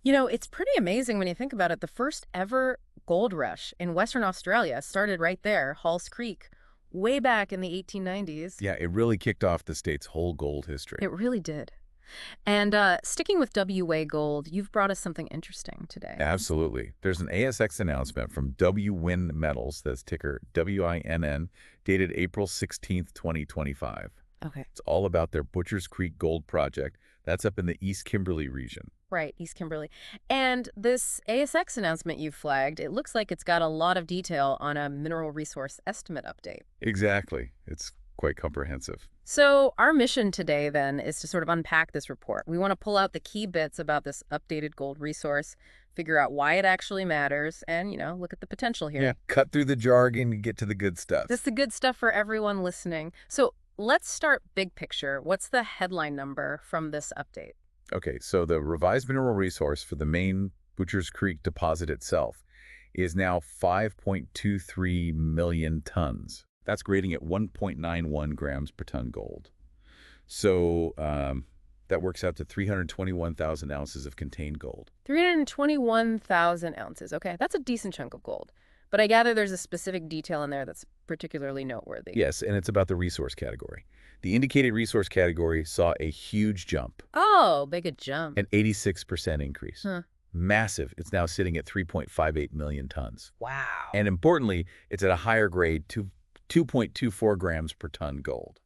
It's pretty amazing when you think about it. The first ever gold rush in Western Australia started right there, Halls Creek, way back in the 1890s. Yeah, it really kicked off the state's whole gold history. It really did. And sticking with WA Gold, you've brought us something interesting today. Absolutely. There's an ASX announcement from WIN Metals, that's ticker WINN, dated April 16th, 2025. Okay. It's all about their Butchers Creek Gold Project. That's up in the East Kimberley region. Right, East Kimberley. And this ASX announcement you flagged, it looks like it's got a lot of detail on a mineral resource estimate update. Exactly. It's quite comprehensive. So our mission today, then, is to sort of unpack this report. We want to pull out the key bits about this updated gold resource, figure out why it actually matters, and, look at the potential Yeah, here. cut through the jargon and get to the good stuff. This is the good stuff for everyone listening. So let's start big picture. What's the headline number from this update? Okay, so the revised mineral resource for the main Butchers Creek deposit itself is now 5.23 million tons. That's grading at 1.91 grams per ton gold. So that works out to 321,000 ounces of contained gold. 321,000 ounces. Okay, that's a decent chunk of gold. But I gather there's a specific detail in there that's particularly noteworthy. Yes, and it's about the resource category. The indicated resource category saw a huge jump, Oh, big a jump. an 86% increase. Huh. Massive. It's now sitting at 3.58 million tons. Wow. And importantly, it's at a higher grade, 2.24 grams per ton gold.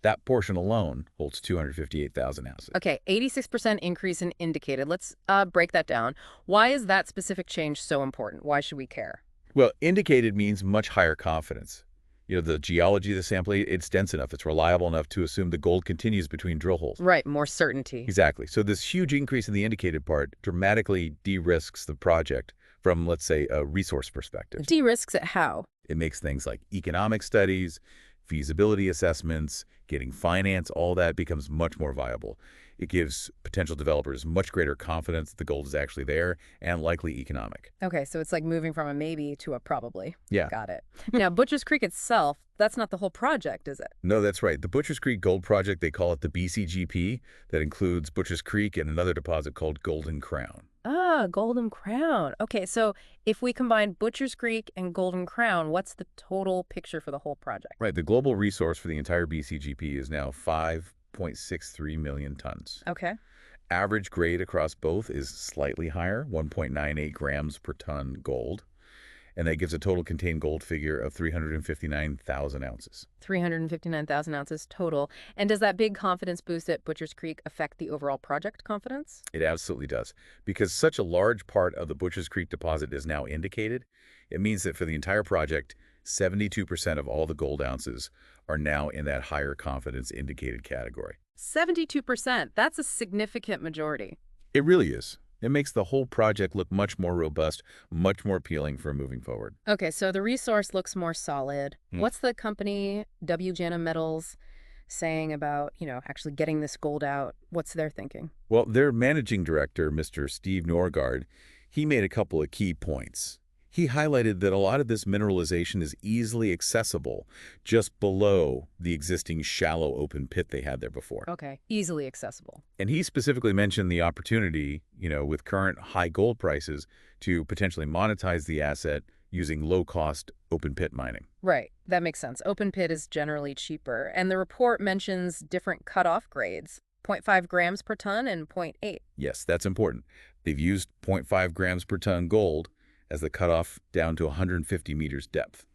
That portion alone holds 258,000 ounces. Okay, 86% increase in indicated. Let's break that down. Why is that specific change so important? Why should we care? Well, indicated means much higher confidence. The geology of the sample, it's dense enough, it's reliable enough to assume the gold continues between drill holes. Right, more certainty. Exactly. So this huge increase in the indicated part dramatically de-risks the project from, let's say, a resource perspective. De-risks it how? It makes things like economic studies, feasibility assessments, getting finance, all that becomes much more viable. It gives potential developers much greater confidence that the gold is actually there and likely economic. Okay, so it's like moving from a maybe to a probably. Yeah. Got it. Now, Butchers Creek itself, that's not the whole project, is it? No, that's right. The Butchers Creek Gold Project, they call it the BCGP. That includes Butchers Creek and another deposit called Golden Crown. Ah, Golden Crown. Okay, so if we combine Butchers Creek and Golden Crown, what's the total picture for the whole project? Right. The global resource for the entire BCGP is now 5.63 million tons. Okay. Average grade across both is slightly higher, 1.98 grams per ton gold. And that gives a total contained gold figure of 359,000 ounces. 359,000 ounces total. And does that big confidence boost at Butchers Creek affect the overall project confidence? It absolutely does. Because such a large part of the Butchers Creek deposit is now indicated, it means that for the entire project, 72% of all the gold ounces are now in that higher confidence indicated category. 72%. That's a significant majority. It really is. It makes the whole project look much more robust, much more appealing for moving forward. Okay, so the resource looks more solid. Hmm. What's the company, WGN Metals, saying about, actually getting this gold out? What's their thinking? Well, their managing director, Mr. Steve Norgard, he made a couple of key points. He highlighted that a lot of this mineralization is easily accessible just below the existing shallow open pit they had there before. Okay, easily accessible. And he specifically mentioned the opportunity, with current high gold prices to potentially monetize the asset using low-cost open pit mining. Right, that makes sense. Open pit is generally cheaper. And the report mentions different cutoff grades, 0.5 grams per ton and 0.8. Yes, that's important. They've used 0.5 grams per ton gold as the cutoff down to 150 meters depth.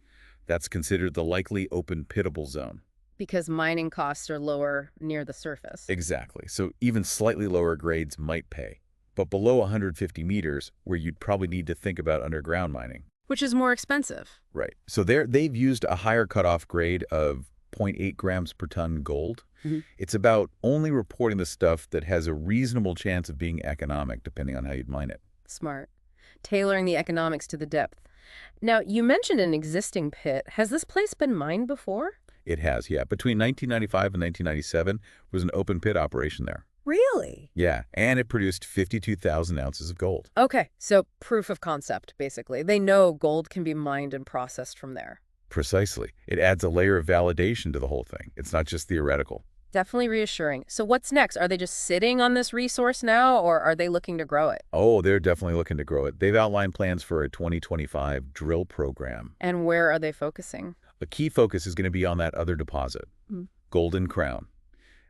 That's considered the likely open pittable zone. Because mining costs are lower near the surface. Exactly. So even slightly lower grades might pay. But below 150 meters, where you'd probably need to think about underground mining. Which is more expensive. Right. So they've used a higher cutoff grade of 0.8 grams per ton gold. Mm-hmm. It's about only reporting the stuff that has a reasonable chance of being economic, depending on how you'd mine it. Smart. Tailoring the economics to the depth. Now, you mentioned an existing pit. Has this place been mined before? It has, yeah. Between 1995 and 1997 was an open pit operation there. Really? Yeah, and it produced 52,000 ounces of gold. Okay, so proof of concept, basically. They know gold can be mined and processed from there. Precisely. It adds a layer of validation to the whole thing. It's not just theoretical. Definitely reassuring. So what's next? Are they just sitting on this resource now, or are they looking to grow it? Oh, they're definitely looking to grow it. They've outlined plans for a 2025 drill program. And where are they focusing? A key focus is going to be on that other deposit, Golden Crown.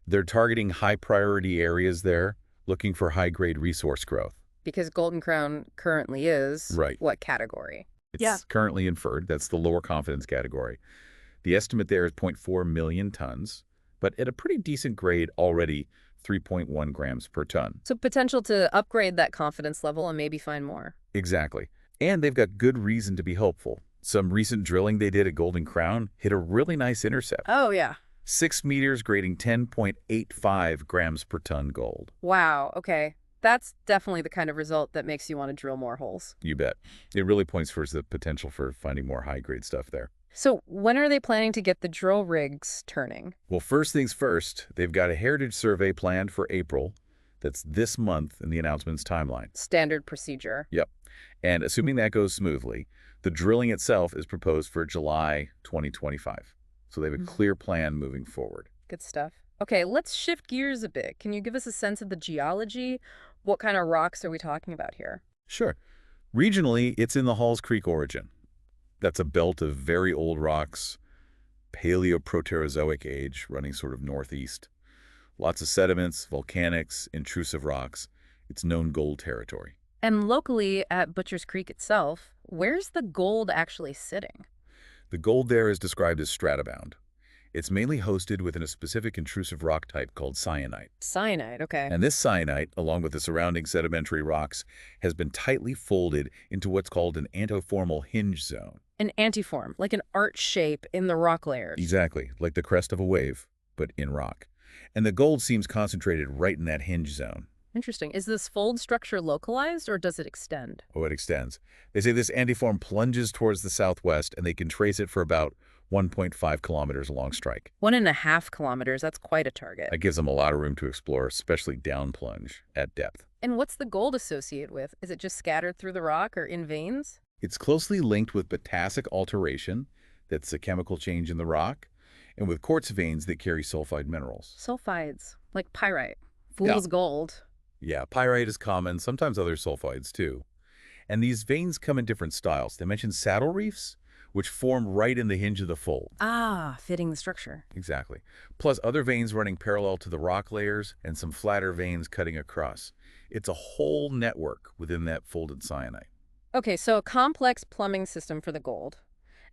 They're targeting high-priority areas there, looking for high-grade resource growth. Because Golden Crown currently is Right. what category? It's currently inferred. That's the lower confidence category. The estimate there is 0.4 million tons, but at a pretty decent grade already, 3.1 grams per ton. So potential to upgrade that confidence level and maybe find more. Exactly. And they've got good reason to be hopeful. Some recent drilling they did at Golden Crown hit a really nice intercept. Oh, yeah. 6 meters grading 10.85 grams per ton gold. Wow. Okay. That's definitely the kind of result that makes you want to drill more holes. You bet. It really points towards the potential for finding more high-grade stuff there. So when are they planning to get the drill rigs turning? Well, first things first, they've got a heritage survey planned for April. That's this month in the announcement's timeline. Standard procedure. Yep. And assuming that goes smoothly, the drilling itself is proposed for July 2025. So they have a clear plan moving forward. Good stuff. Okay, let's shift gears a bit. Can you give us a sense of the geology? What kind of rocks are we talking about here? Sure. Regionally, it's in the Halls Creek origin. That's a belt of very old rocks, Paleoproterozoic age, running sort of northeast. Lots of sediments, volcanics, intrusive rocks. It's known gold territory. And locally at Butcher's Creek itself, where's the gold actually sitting? The gold there is described as stratabound. It's mainly hosted within a specific intrusive rock type called syenite. Cyanide, okay. And this syenite, along with the surrounding sedimentary rocks, has been tightly folded into what's called an antiformal hinge zone. An antiform, like an arch shape in the rock layers. Exactly, like the crest of a wave, but in rock. And the gold seems concentrated right in that hinge zone. Interesting. Is this fold structure localized or does it extend? Oh, it extends. They say this antiform plunges towards the southwest, and they can trace it for about 1.5 kilometers along strike. 1.5 kilometers, that's quite a target. That gives them a lot of room to explore, especially down plunge at depth. And what's the gold associated with? Is it just scattered through the rock or in veins? It's closely linked with potassic alteration, that's a chemical change in the rock, and with quartz veins that carry sulfide minerals. Sulfides, like pyrite. Fool's gold. Yeah, pyrite is common, sometimes other sulfides too. And these veins come in different styles. They mention saddle reefs, which form right in the hinge of the fold. Ah, fitting the structure. Exactly. Plus other veins running parallel to the rock layers and some flatter veins cutting across. It's a whole network within that folded syenite. Okay, so a complex plumbing system for the gold.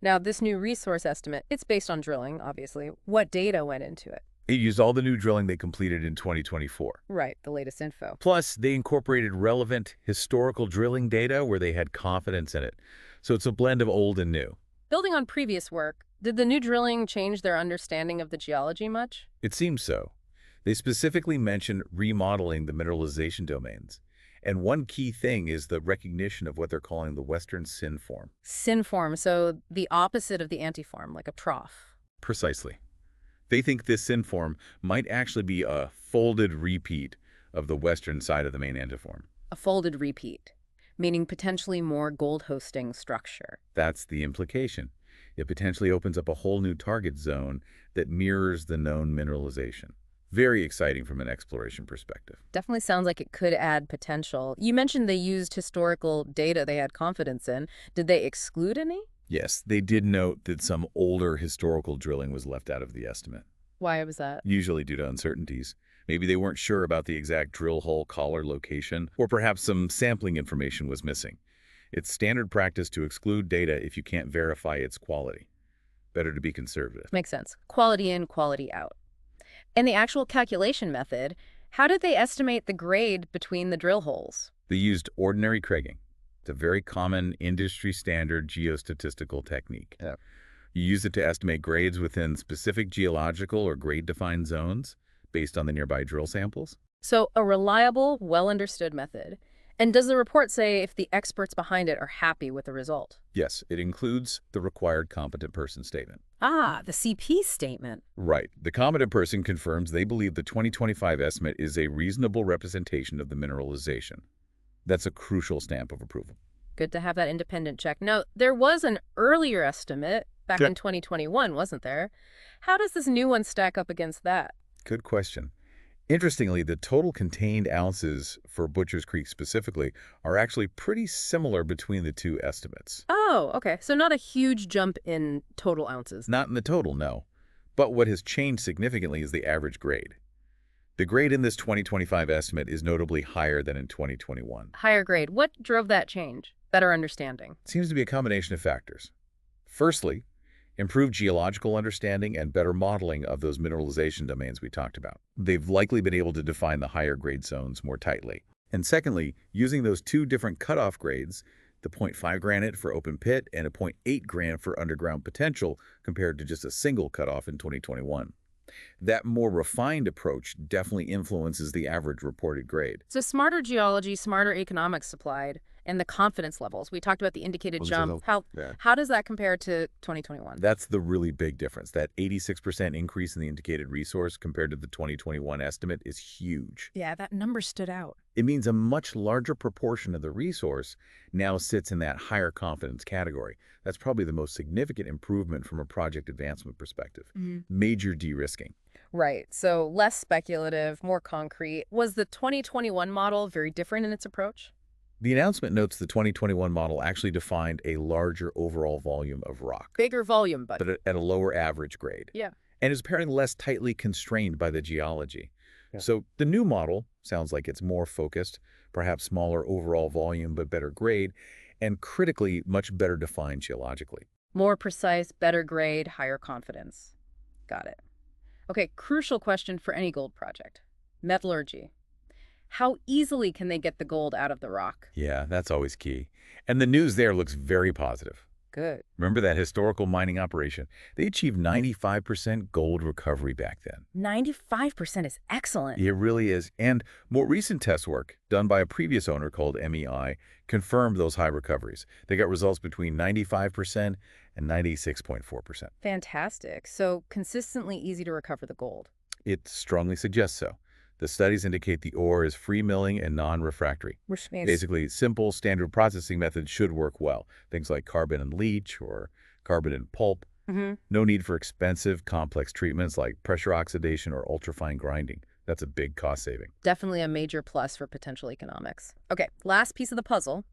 Now, this new resource estimate, it's based on drilling, obviously. What data went into it? It used all the new drilling they completed in 2024. Right, the latest info. Plus, they incorporated relevant historical drilling data where they had confidence in it. So it's a blend of old and new. Building on previous work, did the new drilling change their understanding of the geology much? It seems so. They specifically mention remodeling the mineralization domains. And one key thing is the recognition of what they're calling the Western synform. Synform, so the opposite of the antiform, like a trough. Precisely. They think this synform might actually be a folded repeat of the western side of the main antiform. A folded repeat, meaning potentially more gold hosting structure. That's the implication. It potentially opens up a whole new target zone that mirrors the known mineralization. Very exciting from an exploration perspective. Definitely sounds like it could add potential. You mentioned they used historical data they had confidence in. Did they exclude any? Yes, they did note that some older historical drilling was left out of the estimate. Why was that? Usually due to uncertainties. Maybe they weren't sure about the exact drill hole collar location, or perhaps some sampling information was missing. It's standard practice to exclude data if you can't verify its quality. Better to be conservative. Makes sense. Quality in, quality out. And the actual calculation method, how did they estimate the grade between the drill holes? They used ordinary Kriging. It's a very common industry-standard geostatistical technique. Yeah. You use it to estimate grades within specific geological or grade-defined zones based on the nearby drill samples. So a reliable, well-understood method. And does the report say if the experts behind it are happy with the result? Yes, it includes the required competent person statement. Ah, the CP statement. Right. The competent person confirms they believe the 2025 estimate is a reasonable representation of the mineralization. That's a crucial stamp of approval. Good to have that independent check. Now, there was an earlier estimate back in 2021, wasn't there? How does this new one stack up against that? Good question. Interestingly, the total contained ounces for Butcher's Creek specifically are actually pretty similar between the two estimates. Oh, okay. So not a huge jump in total ounces. Not in the total, no. But what has changed significantly is the average grade. The grade in this 2025 estimate is notably higher than in 2021. Higher grade. What drove that change? Better understanding. It seems to be a combination of factors. Firstly, improved geological understanding and better modeling of those mineralization domains we talked about. They've likely been able to define the higher grade zones more tightly. And secondly, using those two different cutoff grades, the 0.5 granite for open pit and a 0.8 granite for underground potential compared to just a single cutoff in 2021. That more refined approach definitely influences the average reported grade. So smarter geology, smarter economics supplied, and the confidence levels. We talked about the indicated jump. How does that compare to 2021? That's the really big difference. That 86% increase in the indicated resource compared to the 2021 estimate is huge. Yeah, that number stood out. It means a much larger proportion of the resource now sits in that higher confidence category. That's probably the most significant improvement from a project advancement perspective. Major de-risking. Right. So less speculative, more concrete. Was the 2021 model very different in its approach? The announcement notes the 2021 model actually defined a larger overall volume of rock, Bigger volume, but at a lower average grade. yeah. And is apparently less tightly constrained by the geology. So the new model sounds like it's more focused, perhaps smaller overall volume but better grade, and critically much better defined geologically. More precise, better grade, higher confidence. Got it. Okay, crucial question for any gold project. Metallurgy. How easily can they get the gold out of the rock? Yeah, that's always key. And the news there looks very positive. Good. Remember that historical mining operation? They achieved 95% gold recovery back then. 95% is excellent. It really is. And more recent test work done by a previous owner called MEI confirmed those high recoveries. They got results between 95% and 96.4%. Fantastic. So consistently easy to recover the gold. It strongly suggests so. The studies indicate the ore is free milling and non-refractory. Which means Basically, simple standard processing methods should work well. Things like carbon and leach or carbon and pulp. No need for expensive, complex treatments like pressure oxidation or ultrafine grinding. That's a big cost saving. definitely a major plus for potential economics. Okay, last piece of the puzzle.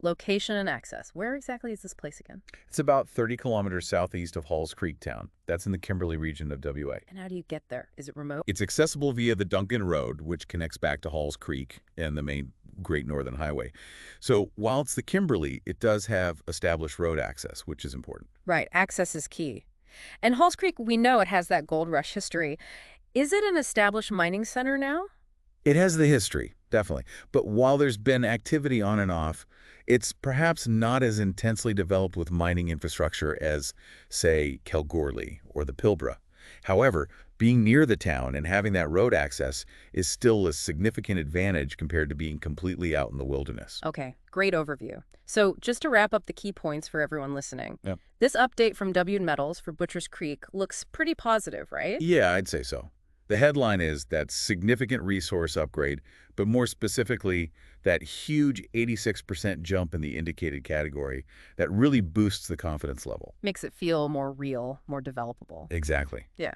Location and access. Where exactly is this place again? It's about 30 kilometers southeast of Halls Creek town. That's in the Kimberley region of WA. And how do you get there? Is it remote? It's accessible via the Duncan Road, which connects back to Halls Creek and the main Great Northern Highway. So while it's the Kimberley, it does have established road access, which is important. Right, access is key. And Halls Creek, we know it has that gold rush history. Is it an established mining center now? It has the history, definitely. But while there's been activity on and off, it's perhaps not as intensely developed with mining infrastructure as, say, Kalgoorlie or the Pilbara. However, being near the town and having that road access is still a significant advantage compared to being completely out in the wilderness. Okay, great overview. So just to wrap up the key points for everyone listening, Yep. this update from W Metals for Butcher's Creek looks pretty positive, right? Yeah, I'd say so. The headline is that significant resource upgrade, but more specifically, that huge 86% jump in the indicated category that really boosts the confidence level. Makes it feel more real, more developable. Exactly. Yeah.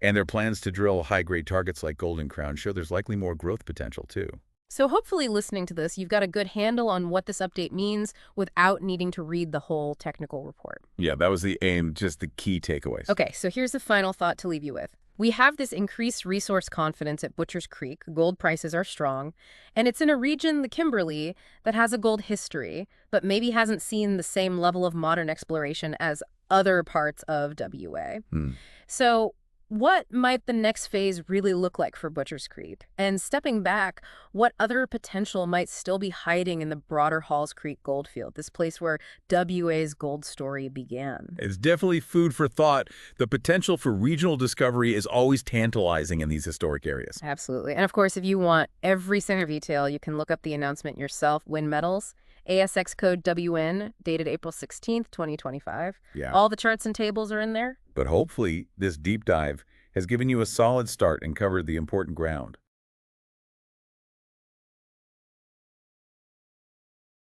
And their plans to drill high-grade targets like Golden Crown show there's likely more growth potential, too. So hopefully listening to this, you've got a good handle on what this update means without needing to read the whole technical report. Yeah, that was the aim, just the key takeaways. Okay, so here's the final thought to leave you with. We have this increased resource confidence at Butcher's Creek. Gold prices are strong. And it's in a region, the Kimberley, that has a gold history, but maybe hasn't seen the same level of modern exploration as other parts of WA. So what might the next phase really look like for Butcher's Creek? And stepping back, what other potential might still be hiding in the broader Halls Creek goldfield, this place where WA's gold story began? It's definitely food for thought. The potential for regional discovery is always tantalizing in these historic areas. Absolutely. And of course, if you want every single detail, you can look up the announcement yourself. Win Metals, ASX code WN, dated April 16th, 2025. Yeah. All the charts and tables are in there. But hopefully, this deep dive has given you a solid start and covered the important ground.